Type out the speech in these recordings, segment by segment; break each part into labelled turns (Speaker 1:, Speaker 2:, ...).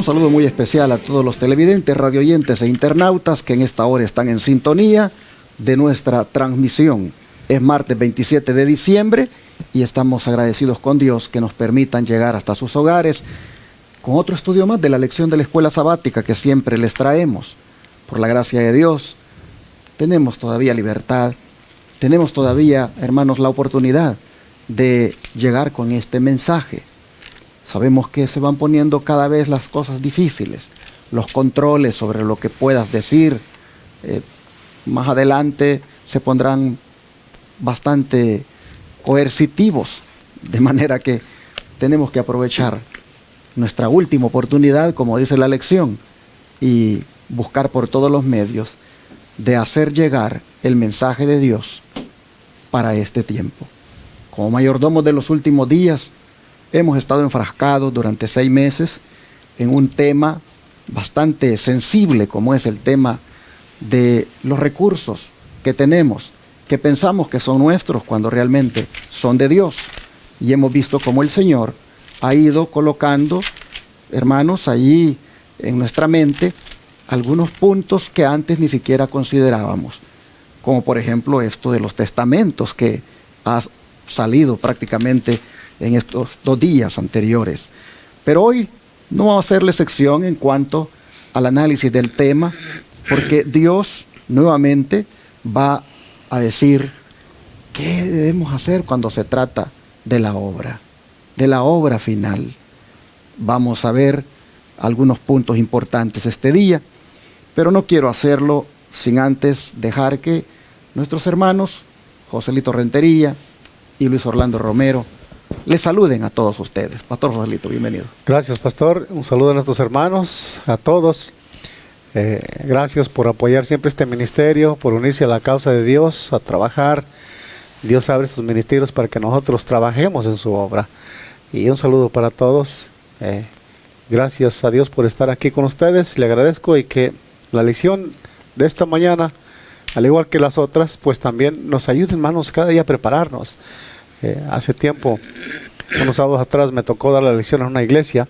Speaker 1: Un saludo muy especial a todos los televidentes, radioyentes e internautas que en esta hora están en sintonía de nuestra transmisión. Es martes 27 de diciembre y estamos agradecidos con Dios que nos permitan llegar hasta sus hogares con otro estudio más de la lección de la escuela sabática que siempre les traemos. Por la gracia de Dios, tenemos todavía libertad, tenemos todavía, hermanos, la oportunidad de llegar con este mensaje. Sabemos que se van poniendo cada vez las cosas difíciles, los controles sobre lo que puedas decir. Más adelante se pondrán bastante coercitivos, de manera que tenemos que aprovechar nuestra última oportunidad, como dice la lección, y buscar por todos los medios de hacer llegar el mensaje de Dios para este tiempo. Como mayordomos de los últimos días, hemos estado enfrascados durante 6 meses en un tema bastante sensible, como es el tema de los recursos que tenemos, que pensamos que son nuestros cuando realmente son de Dios. Y hemos visto cómo el Señor ha ido colocando, hermanos, allí en nuestra mente algunos puntos que antes ni siquiera considerábamos, como por ejemplo esto de los testamentos que ha salido prácticamente en estos 2 días anteriores. Pero hoy no vamos a hacerle sección en cuanto al análisis del tema, porque Dios nuevamente va a decir qué debemos hacer cuando se trata de la obra final. Vamos a ver algunos puntos importantes este día, pero no quiero hacerlo sin antes dejar que nuestros hermanos Joselito Rentería y Luis Orlando Romero les saluden a todos ustedes. Pastor Joselito, bienvenido.
Speaker 2: Gracias, pastor. Un saludo a nuestros hermanos, a todos. Gracias por apoyar siempre este ministerio, por unirse a la causa de Dios, a trabajar. Dios abre sus ministerios para que nosotros trabajemos en su obra. Y un saludo para todos. Gracias a Dios por estar aquí con ustedes. Le agradezco y que la lección de esta mañana, al igual que las otras, pues también nos ayude, hermanos, cada día a prepararnos. Hace tiempo, unos sábados atrás, me tocó dar la lección en una iglesia.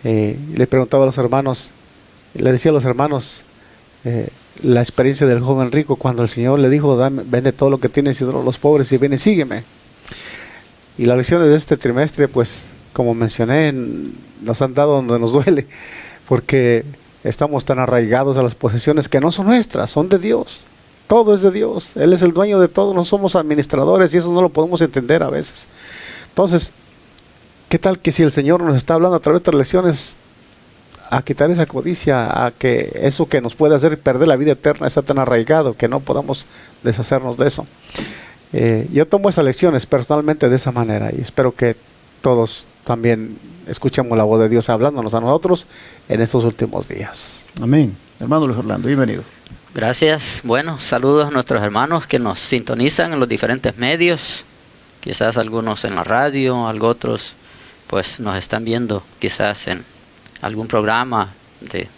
Speaker 2: Le preguntaba a los hermanos, le decía a los hermanos la experiencia del joven rico cuando el Señor le dijo, vende todo lo que tienes y dalo a los pobres y ven y sígueme. Y las lecciones de este trimestre, pues, como mencioné, nos han dado donde nos duele, porque estamos tan arraigados a las posesiones que no son nuestras, son de Dios. Todo es de Dios, Él es el dueño de todo, no somos administradores y eso no lo podemos entender a veces. Entonces, ¿qué tal que si el Señor nos está hablando a través de estas lecciones a quitar esa codicia, a que eso que nos puede hacer perder la vida eterna está tan arraigado que no podamos deshacernos de eso? Yo tomo estas lecciones personalmente de esa manera y espero que todos también escuchemos la voz de Dios hablándonos a nosotros en estos últimos días.
Speaker 1: Amén. Hermano Luis Orlando, bienvenido.
Speaker 3: Gracias. Bueno, saludos a nuestros hermanos que nos sintonizan en los diferentes medios, quizás algunos en la radio, otros pues nos están viendo quizás en algún programa de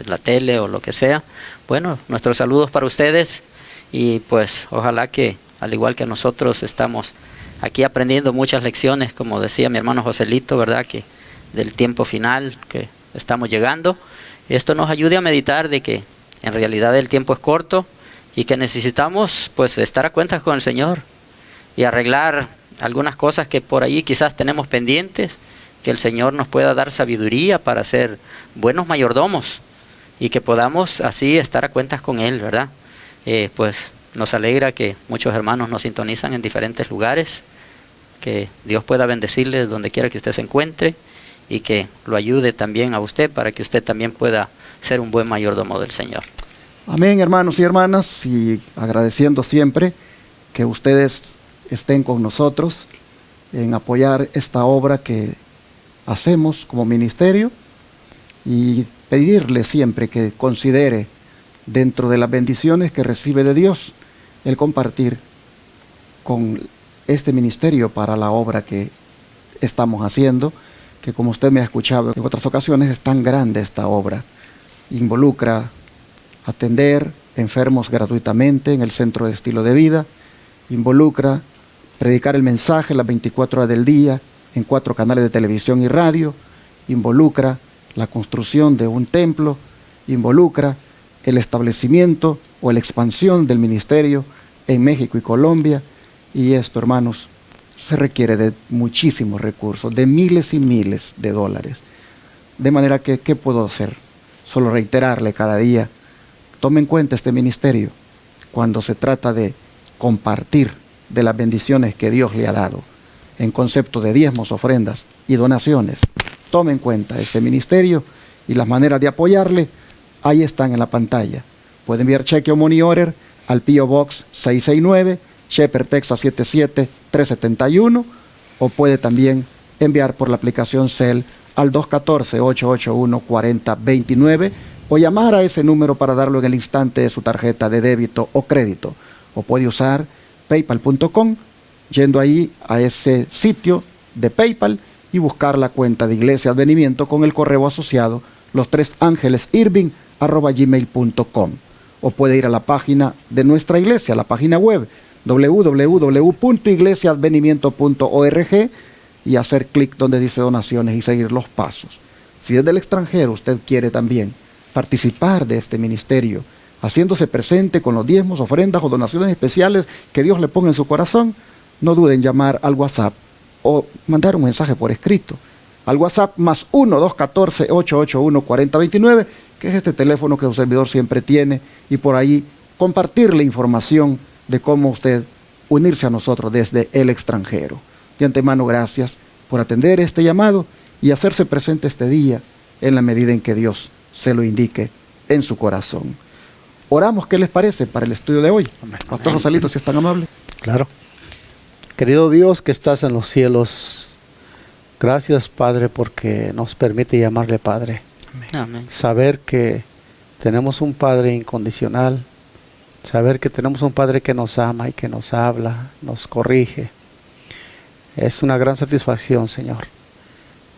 Speaker 3: la tele o lo que sea. Bueno, nuestros saludos para ustedes y pues ojalá que al igual que nosotros estamos aquí aprendiendo muchas lecciones, como decía mi hermano Joselito, ¿verdad? Que del tiempo final que estamos llegando, esto nos ayude a meditar de que en realidad el tiempo es corto y que necesitamos pues estar a cuentas con el Señor y arreglar algunas cosas que por ahí quizás tenemos pendientes, que el Señor nos pueda dar sabiduría para ser buenos mayordomos y que podamos así estar a cuentas con Él, ¿verdad? Pues nos alegra que muchos hermanos nos sintonizan en diferentes lugares, que Dios pueda bendecirles donde quiera que usted se encuentre y que lo ayude también a usted para que usted también pueda ser un buen mayordomo del Señor.
Speaker 1: Amén, hermanos y hermanas, y agradeciendo siempre que ustedes estén con nosotros en apoyar esta obra que hacemos como ministerio y pedirle siempre que considere dentro de las bendiciones que recibe de Dios el compartir con este ministerio para la obra que estamos haciendo, que como usted me ha escuchado en otras ocasiones es tan grande esta obra. Involucra atender enfermos gratuitamente en el centro de estilo de vida, involucra predicar el mensaje las 24 horas del día en 4 canales de televisión y radio, involucra la construcción de un templo, involucra el establecimiento o la expansión del ministerio en México y Colombia. Y esto, hermanos, se requiere de muchísimos recursos, de miles y miles de dólares. De manera que, ¿qué puedo hacer? Solo reiterarle cada día, tome en cuenta este ministerio cuando se trata de compartir de las bendiciones que Dios le ha dado en concepto de diezmos, ofrendas y donaciones. Tome en cuenta este ministerio y las maneras de apoyarle, ahí están en la pantalla. Puede enviar cheque o money order al P.O. Box 669, Shepherd, Texas 77371, o puede también enviar por la aplicación Zelle al 214-881-4029 o llamar a ese número para darlo en el instante de su tarjeta de débito o crédito. O puede usar paypal.com, yendo ahí a ese sitio de PayPal y buscar la cuenta de Iglesia Advenimiento con el correo asociado lostresangelesirving@gmail.com. O puede ir a la página de nuestra iglesia, la página web www.iglesiaadvenimiento.org y hacer clic donde dice donaciones y seguir los pasos. Si desde el extranjero usted quiere también participar de este ministerio, haciéndose presente con los diezmos, ofrendas o donaciones especiales que Dios le ponga en su corazón, no duden en llamar al WhatsApp o mandar un mensaje por escrito al WhatsApp más 1-214-881-4029, que es este teléfono que su servidor siempre tiene, y por ahí compartirle información de cómo usted unirse a nosotros desde el extranjero. De antemano, gracias por atender este llamado y hacerse presente este día en la medida en que Dios se lo indique en su corazón. Oramos, ¿qué les parece para el estudio de hoy? Pastor Rosalito, si es tan amable.
Speaker 2: Claro. Querido Dios que estás en los cielos, gracias, Padre, porque nos permite llamarle Padre.
Speaker 3: Amén.
Speaker 2: Saber que tenemos un Padre incondicional, saber que tenemos un Padre que nos ama y que nos habla, nos corrige. Es una gran satisfacción, Señor.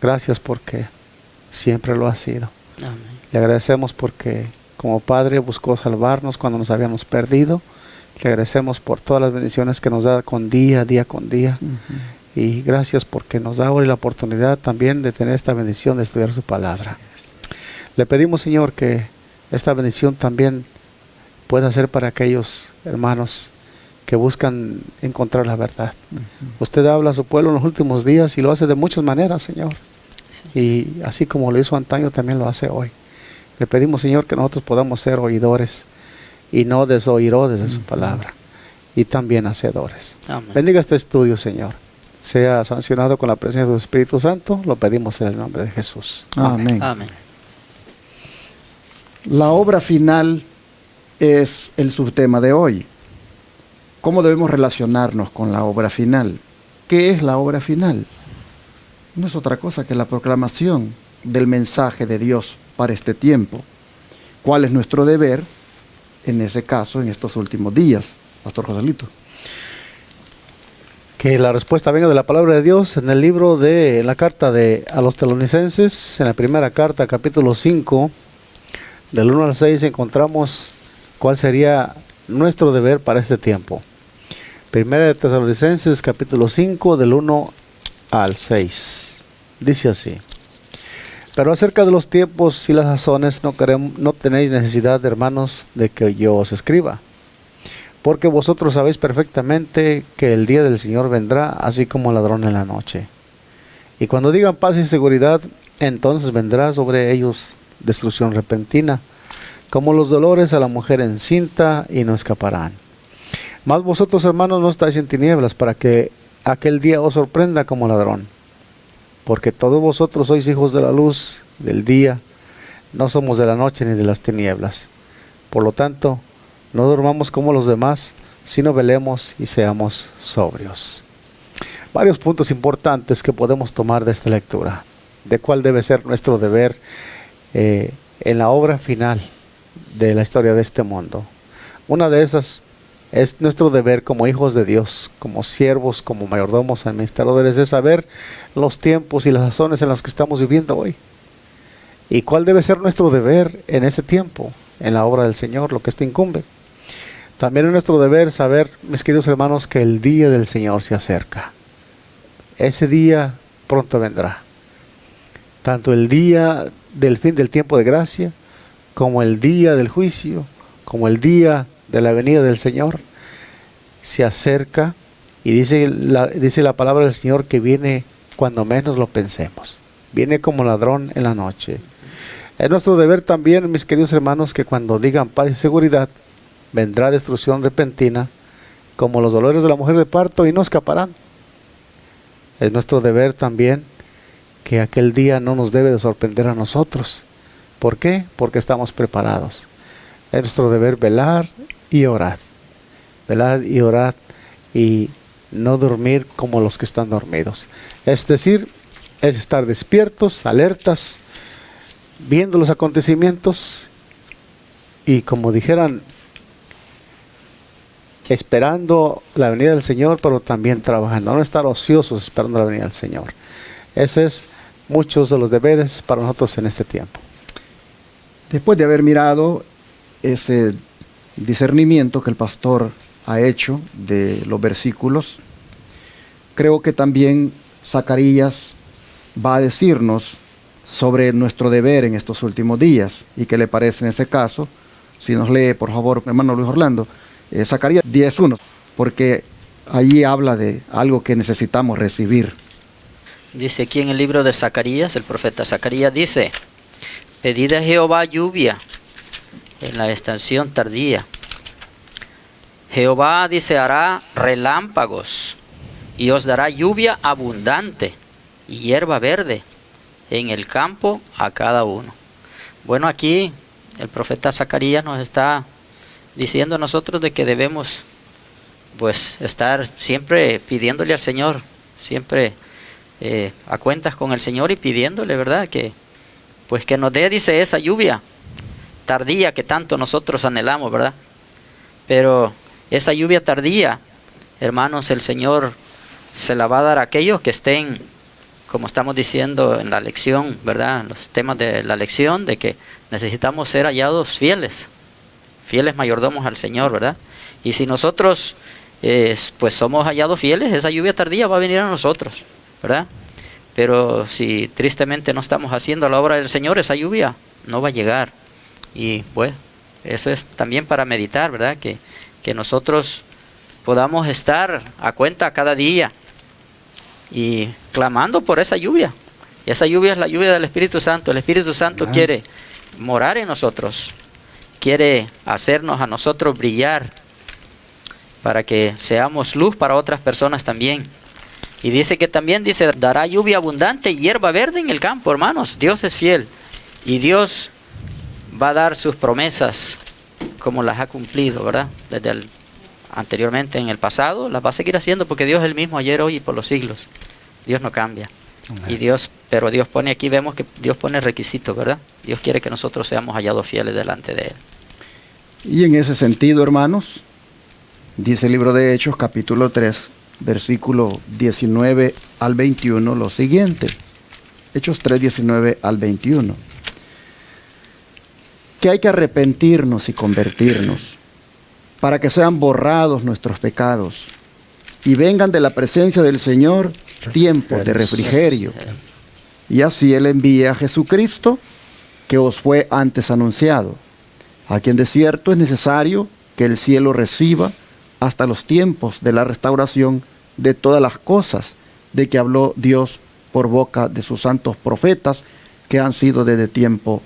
Speaker 2: Gracias porque siempre lo ha sido.
Speaker 3: Amén.
Speaker 2: Le agradecemos porque como Padre buscó salvarnos cuando nos habíamos perdido. Le agradecemos por todas las bendiciones que nos da día con día. Y gracias porque nos da hoy la oportunidad también de tener esta bendición de estudiar su palabra. Le pedimos, Señor, que esta bendición también pueda ser para aquellos hermanos que buscan encontrar la verdad. Usted habla a su pueblo en los últimos días y lo hace de muchas maneras, Señor. Y así como lo hizo antaño, también lo hace hoy. Le pedimos, Señor, que nosotros podamos ser oidores y no desoidores de su palabra, y también hacedores.
Speaker 3: Amén.
Speaker 2: Bendiga este estudio, Señor. Sea sancionado con la presencia del Espíritu Santo. Lo pedimos en el nombre de Jesús.
Speaker 1: Amén.
Speaker 3: Amén.
Speaker 1: La obra final es el subtema de hoy. ¿Cómo debemos relacionarnos con la obra final? ¿Qué es la obra final? No es otra cosa que la proclamación del mensaje de Dios para este tiempo. ¿Cuál es nuestro deber en ese caso, en estos últimos días, Pastor Joselito?
Speaker 2: Que la respuesta venga de la palabra de Dios en el libro de la carta a los Tesalonicenses, en la primera carta, capítulo 5, del 1 al 6, encontramos cuál sería nuestro deber para este tiempo. Primera de Tesalonicenses, capítulo 5, del 1 al 6. Dice así: pero acerca de los tiempos y las sazones no tenéis necesidad, hermanos, de que yo os escriba, porque vosotros sabéis perfectamente que el día del Señor vendrá así como ladrón en la noche. Y cuando digan paz y seguridad, entonces vendrá sobre ellos destrucción repentina, como los dolores a la mujer encinta, y no escaparán. Mas vosotros, hermanos, no estáis en tinieblas, para que aquel día os sorprenda como ladrón. Porque todos vosotros sois hijos de la luz del día, no somos de la noche ni de las tinieblas. Por lo tanto, no durmamos como los demás, sino velemos y seamos sobrios. Varios puntos importantes que podemos tomar de esta lectura, de cuál debe ser nuestro deber en la obra final de la historia de este mundo. Una de esas es nuestro deber como hijos de Dios, como siervos, como mayordomos, administradores, de saber los tiempos y las sazones en las que estamos viviendo hoy. ¿Y cuál debe ser nuestro deber en ese tiempo, en la obra del Señor, lo que esto incumbe? También es nuestro deber saber, mis queridos hermanos, que el día del Señor se acerca. Ese día pronto vendrá. tanto el día del fin del tiempo de gracia, como el día del juicio, como el día de la venida del Señor, se acerca, y dice la palabra del Señor que viene cuando menos lo pensemos. Viene como ladrón en la noche. Es nuestro deber también, mis queridos hermanos, que cuando digan paz y seguridad, vendrá destrucción repentina, como los dolores de la mujer de parto, y no escaparán. Es nuestro deber también que aquel día no nos debe de sorprender a nosotros. ¿Por qué? Porque estamos preparados. Es nuestro deber velar y orar. Velar y orar y no dormir como los que están dormidos. Es decir, es estar despiertos, alertas, viendo los acontecimientos y, como dijeran, esperando la venida del Señor, pero también trabajando. No estar ociosos esperando la venida del Señor. Ese es muchos de los deberes para nosotros en este tiempo.
Speaker 1: Después de haber mirado ese discernimiento que el pastor ha hecho de los versículos, creo que también Zacarías va a decirnos sobre nuestro deber en estos últimos días. ¿Y qué le parece en ese caso? Si nos lee, por favor, hermano Luis Orlando, Zacarías 10:1, porque allí habla de algo que necesitamos recibir.
Speaker 3: Dice aquí en el libro de Zacarías, el profeta Zacarías dice: pedid a Jehová lluvia en la estación tardía. Jehová, dice, hará relámpagos y os dará lluvia abundante y hierba verde en el campo a cada uno. Bueno, aquí el profeta Zacarías nos está diciendo a nosotros de que debemos pues estar siempre pidiéndole al Señor, siempre a cuentas con el Señor y pidiéndole, ¿verdad? Que pues que nos dé, dice, esa lluvia tardía que tanto nosotros anhelamos, ¿verdad? Pero esa lluvia tardía, hermanos, el Señor se la va a dar a aquellos que estén, como estamos diciendo en la lección, ¿verdad? Los temas de la lección, de que necesitamos ser hallados fieles mayordomos al Señor, ¿verdad? Y si nosotros pues somos hallados fieles, esa lluvia tardía va a venir a nosotros, ¿verdad? Pero si tristemente no estamos haciendo la obra del Señor, esa lluvia no va a llegar. Y pues eso es también para meditar, ¿verdad? Que nosotros podamos estar a cuenta cada día y clamando por esa lluvia. Y esa lluvia es la lluvia del Espíritu Santo. El Espíritu Santo quiere morar en nosotros, quiere hacernos a nosotros brillar para que seamos luz para otras personas también. Y dice que también, dice, dará lluvia abundante y hierba verde en el campo, hermanos. Dios es fiel y Dios va a dar sus promesas como las ha cumplido, ¿verdad? Anteriormente en el pasado, las va a seguir haciendo porque Dios es el mismo ayer, hoy y por los siglos. Dios no cambia. Y pero Dios pone aquí, vemos que Dios pone requisitos, ¿verdad? Dios quiere que nosotros seamos hallados fieles delante de Él.
Speaker 1: Y en ese sentido, hermanos, dice el libro de Hechos, capítulo 3, versículo 19 al 21, lo siguiente. Hechos 3, 19 al 21. Que hay que arrepentirnos y convertirnos para que sean borrados nuestros pecados y vengan de la presencia del Señor tiempos de refrigerio. Y así Él envía a Jesucristo, que os fue antes anunciado, a quien de cierto es necesario que el cielo reciba hasta los tiempos de la restauración de todas las cosas de que habló Dios por boca de sus santos profetas, que han sido desde tiempo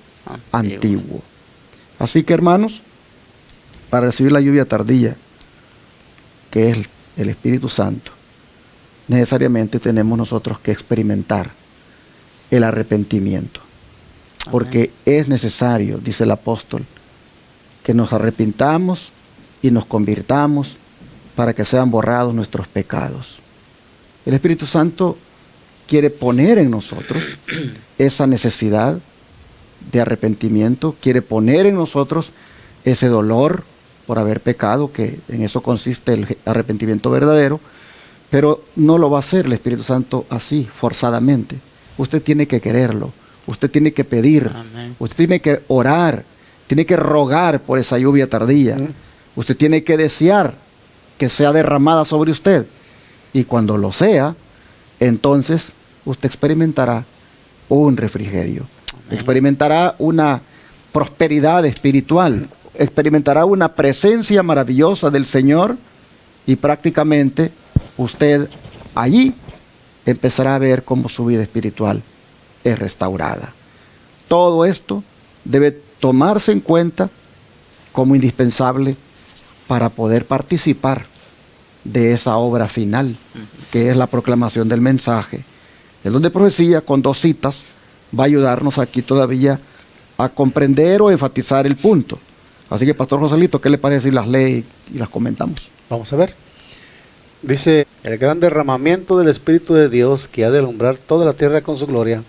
Speaker 1: antiguo. Así que, hermanos, para recibir la lluvia tardía, que es el Espíritu Santo, necesariamente tenemos nosotros que experimentar el arrepentimiento. Porque es necesario, dice el apóstol, que nos arrepintamos y nos convirtamos para que sean borrados nuestros pecados. El Espíritu Santo quiere poner en nosotros esa necesidad de arrepentimiento, quiere poner en nosotros ese dolor por haber pecado, que en eso consiste el arrepentimiento verdadero, pero no lo va a hacer el Espíritu Santo así, forzadamente. Usted tiene que quererlo, usted tiene que pedir, usted tiene que orar, tiene que rogar por esa lluvia tardía, usted tiene que desear que sea derramada sobre usted, y cuando lo sea, entonces usted experimentará un refrigerio.
Speaker 3: Amén.
Speaker 1: Experimentará una prosperidad espiritual, experimentará una presencia maravillosa del Señor y prácticamente usted allí empezará a ver cómo su vida espiritual es restaurada. Todo esto debe tomarse en cuenta como indispensable para poder participar de esa obra final, que es la proclamación del mensaje. El don de profecía, con 2 citas, va a ayudarnos aquí todavía a comprender o enfatizar el punto. Así que, Pastor Joselito, ¿qué le parece si las lee y las comentamos?
Speaker 2: Vamos a ver. Dice, el gran derramamiento del Espíritu de Dios que ha de alumbrar toda la tierra con su gloria,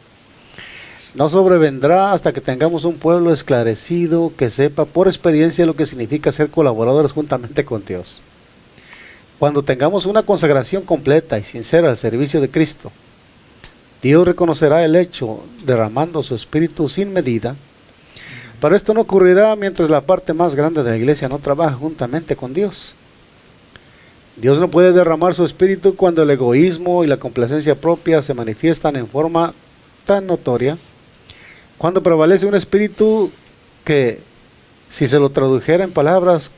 Speaker 2: no sobrevendrá hasta que tengamos un pueblo esclarecido que sepa por experiencia lo que significa ser colaboradores juntamente con Dios. Cuando tengamos una consagración completa y sincera al servicio de Cristo, Dios reconocerá el hecho derramando su Espíritu sin medida. Pero esto no ocurrirá mientras la parte más grande de la iglesia no trabaja juntamente con Dios. Dios no puede derramar su Espíritu cuando el egoísmo y la complacencia propia se manifiestan en forma tan notoria. Cuando prevalece un espíritu que, si se lo tradujera en palabras,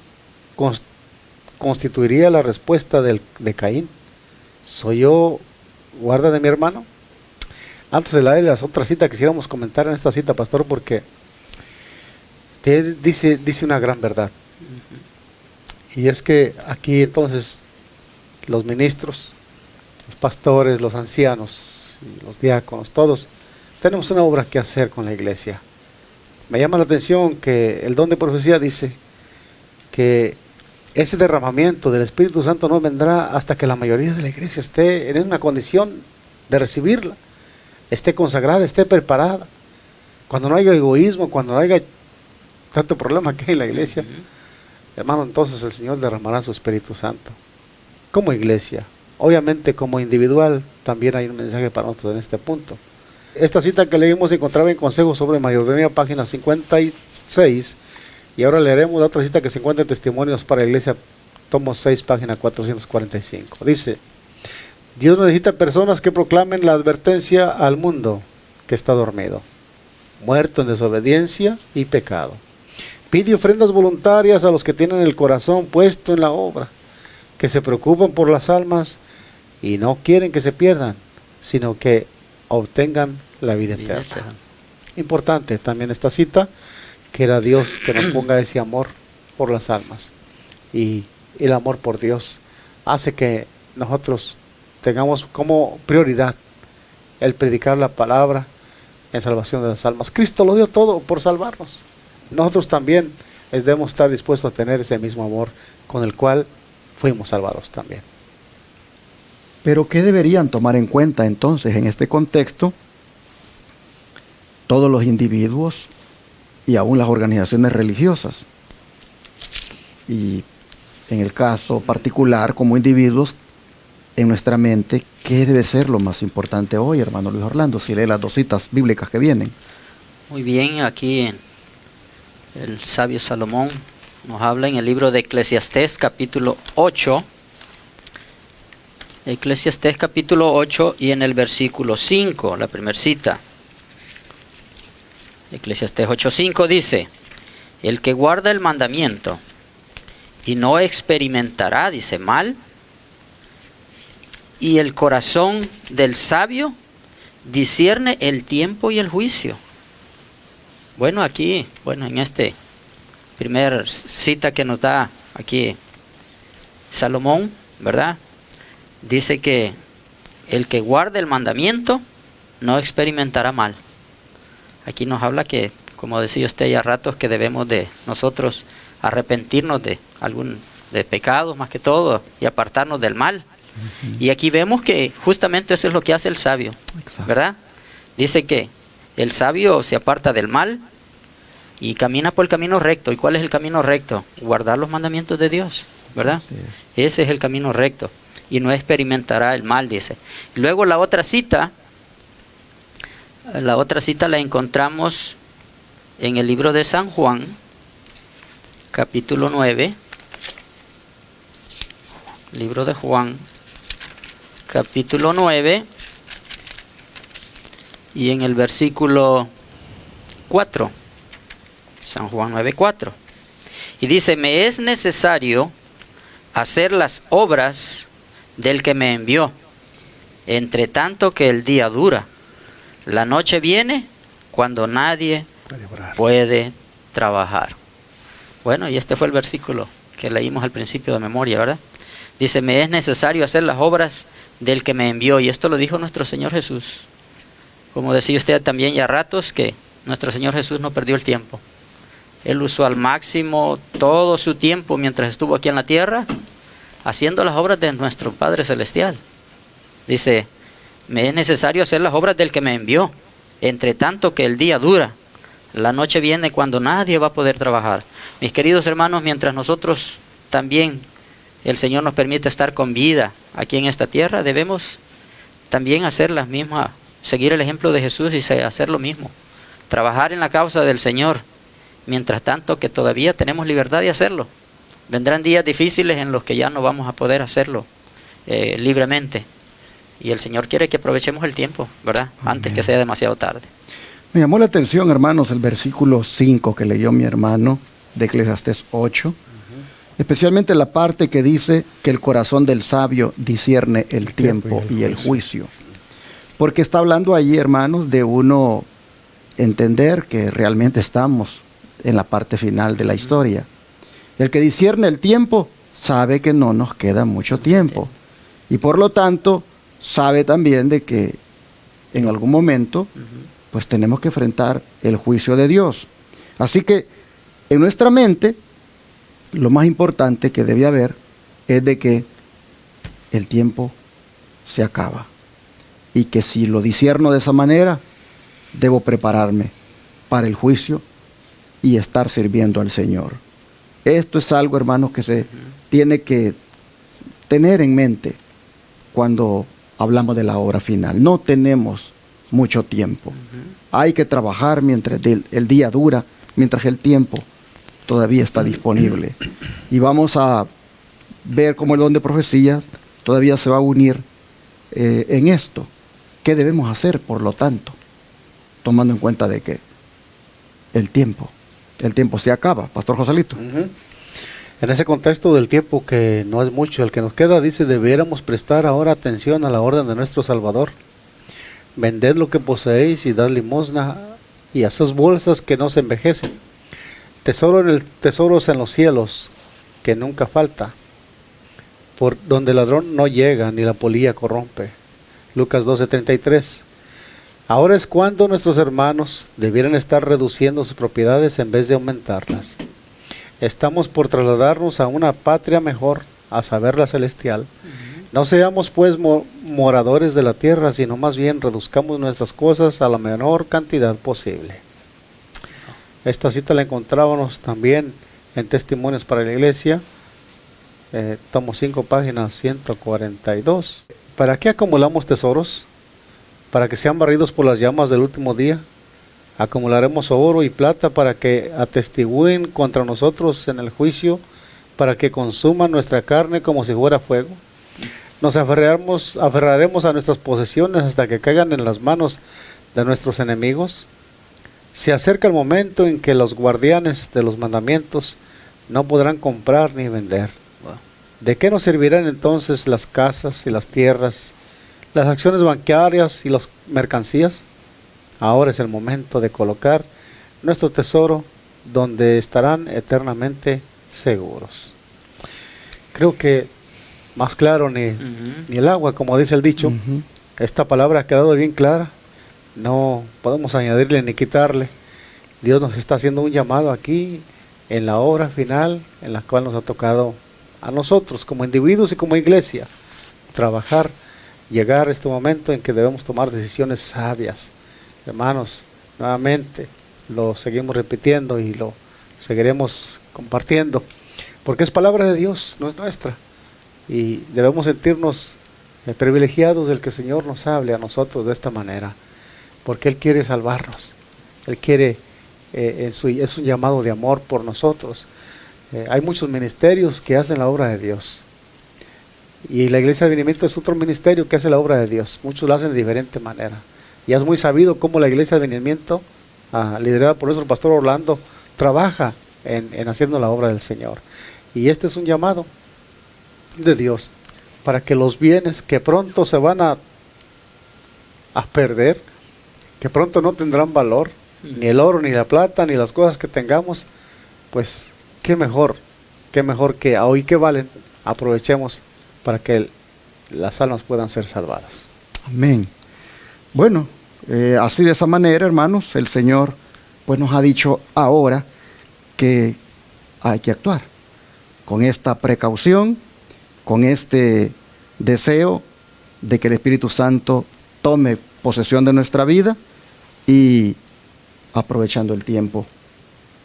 Speaker 2: constituiría la respuesta de Caín. ¿Soy yo guarda de mi hermano? Antes de leer las otras citas, quisiéramos comentar en esta cita, pastor, porque dice una gran verdad. Y es que aquí entonces los ministros, los pastores, los ancianos, los diáconos, todos tenemos una obra que hacer con la iglesia. Me llama la atención que el don de profecía dice que ese derramamiento del Espíritu Santo no vendrá hasta que la mayoría de la iglesia esté en una condición de recibirla, esté consagrada, esté preparada. Cuando no haya egoísmo, cuando no haya tanto problema que hay en la iglesia, hermano, entonces el Señor derramará su Espíritu Santo. Como iglesia, obviamente como individual, también hay un mensaje para nosotros en este punto. Esta cita que leímos se encontraba en Consejos sobre Mayordomía, página 56, y ahora leeremos la otra cita que se encuentra en Testimonios para la Iglesia, tomo 6, página 445. Dice, Dios necesita personas que proclamen la advertencia al mundo que está dormido, muerto en desobediencia y pecado. Pide ofrendas voluntarias a los que tienen el corazón puesto en la obra, que se preocupan por las almas y no quieren que se pierdan, sino que obtengan la vida eterna. Importante también esta cita, que era Dios que nos ponga ese amor por las almas. Y el amor por Dios hace que nosotros tengamos como prioridad el predicar la palabra en salvación de las almas. Cristo lo dio todo por salvarnos. Nosotros también debemos estar dispuestos a tener ese mismo amor con el cual fuimos salvados también.
Speaker 1: Pero ¿qué deberían tomar en cuenta entonces en este contexto todos los individuos y aún las organizaciones religiosas? Y en el caso particular, como individuos, en nuestra mente, ¿qué debe ser lo más importante hoy, hermano Luis Orlando? Si lee las 2 citas bíblicas que vienen.
Speaker 3: Muy bien, aquí el sabio Salomón nos habla en el libro de Eclesiastés capítulo 8. Eclesiastés capítulo 8 y en el versículo 5, la primera cita. Eclesiastés 8:5 dice, el que guarda el mandamiento y no experimentará, dice, mal, y el corazón del sabio discierne el tiempo y el juicio. Bueno, aquí, en este primer cita que nos da aquí Salomón, ¿verdad? Dice que el que guarda el mandamiento no experimentará mal. Aquí nos habla que, como decía usted ya ratos, que debemos de nosotros arrepentirnos de pecado más que todo y apartarnos del mal. Y aquí vemos que justamente eso es lo que hace el sabio. Exacto. ¿Verdad? Dice que el sabio se aparta del mal y camina por el camino recto. ¿Y cuál es el camino recto? Guardar los mandamientos de Dios, ¿verdad? Sí. Ese es el camino recto. Y no experimentará el mal, dice. Luego la otra cita la encontramos en el libro de San Juan, capítulo 9. Libro de Juan, capítulo 9, y en el versículo 4, San Juan 9:4. Y dice, me es necesario hacer las obras del que me envió, entre tanto que el día dura. La noche viene cuando nadie puede trabajar. Bueno, y este fue el versículo que leímos al principio de memoria, ¿verdad? Dice, me es necesario hacer las obras del que me envió. Y esto lo dijo nuestro Señor Jesús. Como decía usted también ya ratos, que nuestro Señor Jesús no perdió el tiempo. Él usó al máximo todo su tiempo mientras estuvo aquí en la tierra, haciendo las obras de nuestro Padre Celestial. Dice, me es necesario hacer las obras del que me envió, entre tanto que el día dura. La noche viene cuando nadie va a poder trabajar. Mis queridos hermanos, mientras nosotros también, el Señor nos permite estar con vida aquí en esta tierra, debemos también hacer las mismas, seguir el ejemplo de Jesús y hacer lo mismo. Trabajar en la causa del Señor, mientras tanto que todavía tenemos libertad de hacerlo. Vendrán días difíciles en los que ya no vamos a poder hacerlo libremente. Y el Señor quiere que aprovechemos el tiempo, ¿verdad? Antes que sea demasiado tarde.
Speaker 1: Me llamó la atención, hermanos, el versículo 5 que leyó mi hermano de Eclesiastés 8. Especialmente la parte que dice que el corazón del sabio discierne el tiempo y el juicio. Porque está hablando allí, hermanos, de uno entender que realmente estamos en la parte final de la historia. El que discierne el tiempo sabe que no nos queda mucho tiempo. Y por lo tanto, sabe también de que en algún momento, pues tenemos que enfrentar el juicio de Dios. Así que en nuestra mente, lo más importante que debe haber es de que el tiempo se acaba. Y que si lo discierno de esa manera, debo prepararme para el juicio y estar sirviendo al Señor. Esto es algo, hermanos, que se tiene que tener en mente cuando hablamos de la obra final. No tenemos mucho tiempo. Hay que trabajar mientras el día dura, mientras el tiempo todavía está disponible. Y vamos a ver cómo el don de profecía todavía se va a unir en esto. ¿Qué debemos hacer, por lo tanto? Tomando en cuenta de que el tiempo se acaba. Pastor Joselito.
Speaker 2: En ese contexto del tiempo, que no es mucho el que nos queda, dice, debiéramos prestar ahora atención a la orden de nuestro Salvador. Vended lo que poseéis y dad limosna, y a esas bolsas que no se envejecen. Tesoros en los cielos, que nunca falta, por donde el ladrón no llega, ni la polilla corrompe. Lucas 12:33. Ahora es cuando nuestros hermanos debieran estar reduciendo sus propiedades en vez de aumentarlas. Estamos por trasladarnos a una patria mejor, a saber, la celestial. No seamos pues moradores de la tierra, sino más bien reduzcamos nuestras cosas a la menor cantidad posible. Esta cita la encontrábamos también en Testimonios para la Iglesia, tomo 5, páginas 142. ¿Para qué acumulamos tesoros? Para que sean barridos por las llamas del último día. Acumularemos oro y plata para que atestigúen contra nosotros en el juicio, para que consuman nuestra carne como si fuera fuego. Nos aferraremos a nuestras posesiones hasta que caigan en las manos de nuestros enemigos. Se acerca el momento en que los guardianes de los mandamientos no podrán comprar ni vender. ¿De qué nos servirán entonces las casas y las tierras, las acciones bancarias y las mercancías? Ahora es el momento de colocar nuestro tesoro donde estarán eternamente seguros. Creo que más claro ni el agua, como dice el dicho. Esta palabra ha quedado bien clara. No podemos añadirle ni quitarle. Dios nos está haciendo un llamado aquí en la obra final, en la cual nos ha tocado a nosotros como individuos y como iglesia trabajar, llegar a este momento en que debemos tomar decisiones sabias. Hermanos, nuevamente lo seguimos repitiendo y lo seguiremos compartiendo, porque es palabra de Dios, no es nuestra, y debemos sentirnos privilegiados del que el Señor nos hable a nosotros de esta manera, porque Él quiere salvarnos. Él quiere, es un llamado de amor por nosotros. Hay muchos ministerios que hacen la obra de Dios, y la Iglesia de Avenimiento es otro ministerio que hace la obra de Dios. Muchos lo hacen de diferente manera, Ya es muy sabido cómo la Iglesia de Venimiento, liderada por nuestro pastor Orlando, trabaja en haciendo la obra del Señor. Y este es un llamado de Dios para que los bienes que pronto se van a perder, que pronto no tendrán valor, ni el oro, ni la plata, ni las cosas que tengamos, pues qué mejor que hoy que valen, aprovechemos para que las almas puedan ser salvadas.
Speaker 1: Amén. Bueno, así de esa manera, hermanos, el Señor pues nos ha dicho ahora que hay que actuar con esta precaución, con este deseo de que el Espíritu Santo tome posesión de nuestra vida y aprovechando el tiempo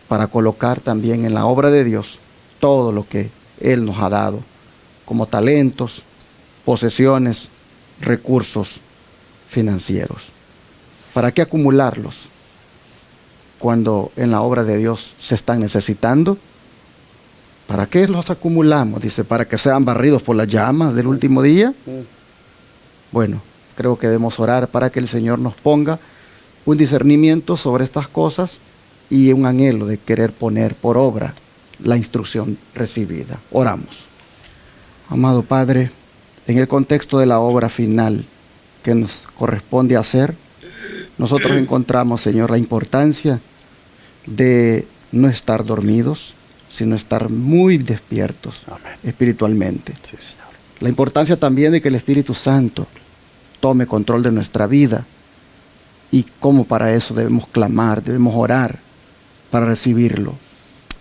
Speaker 1: para colocar también en la obra de Dios todo lo que Él nos ha dado, como talentos, posesiones, recursos financieros. ¿Para qué acumularlos cuando en la obra de Dios se están necesitando? ¿Para qué los acumulamos? Dice, para que sean barridos por las llamas del último día. Bueno, creo que debemos orar para que el Señor nos ponga un discernimiento sobre estas cosas y un anhelo de querer poner por obra la instrucción recibida. Oramos. Amado Padre, en el contexto de la obra final que nos corresponde hacer, nosotros encontramos, Señor, la importancia de no estar dormidos, sino estar muy despiertos. Amén. Espiritualmente. Sí, Señor. La importancia también de que el Espíritu Santo tome control de nuestra vida y cómo para eso debemos clamar, debemos orar para recibirlo.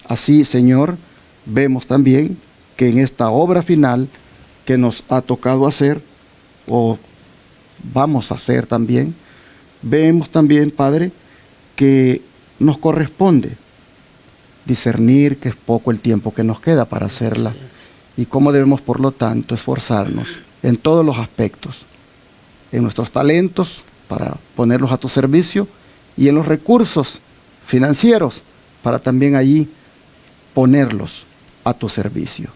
Speaker 1: Así, Señor, vemos también que en esta obra final que nos ha tocado hacer, o vamos a hacer también, vemos también, Padre, que nos corresponde discernir que es poco el tiempo que nos queda para hacerla y cómo debemos, por lo tanto, esforzarnos en todos los aspectos, en nuestros talentos para ponerlos a tu servicio y en los recursos financieros para también allí ponerlos a tu servicio.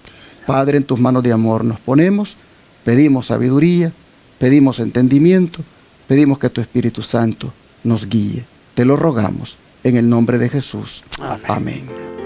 Speaker 1: Padre, en tus manos de amor nos ponemos, pedimos sabiduría, pedimos entendimiento, pedimos que tu Espíritu Santo nos guíe. Te lo rogamos en el nombre de Jesús. Amén. Amén.